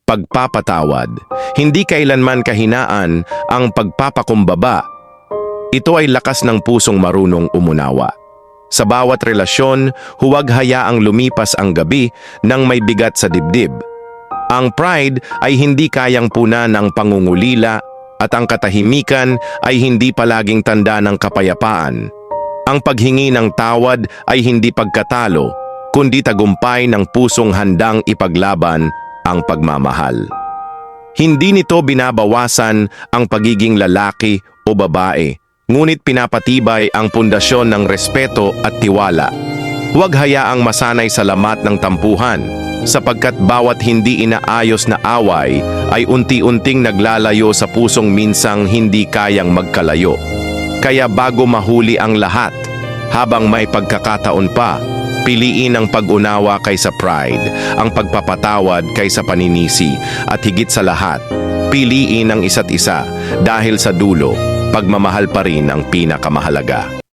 pagpapatawad. Hindi kailanman kahinaan ang pagpapakumbaba. Ito ay lakas ng pusong marunong umunawa. Sa bawat relasyon, huwag hayaang lumipas ang gabi nang may bigat sa dibdib. Ang pride ay hindi kayang puna ng pangungulila at ang katahimikan ay hindi palaging tanda ng kapayapaan. Ang paghingi ng tawad ay hindi pagkatalo, kundi tagumpay ng pusong handang ipaglaban ang pagmamahal. Hindi nito binabawasan ang pagiging lalaki o babae, ngunit pinapatibay ang pundasyon ng respeto at tiwala. Huwag hayaang masanay sa lamat ng tampuhan, sapagkat bawat hindi inaayos na away ay unti-unting naglalayo sa pusong minsang hindi kayang magkalayo. Kaya bago mahuli ang lahat, habang may pagkakataon pa, piliin ang pag-unawa kaysa pride, ang pagpapatawad kaysa paninisi, at higit sa lahat, piliin ang isa't isa dahil sa dulo, pagmamahal pa rin ang pinakamahalaga.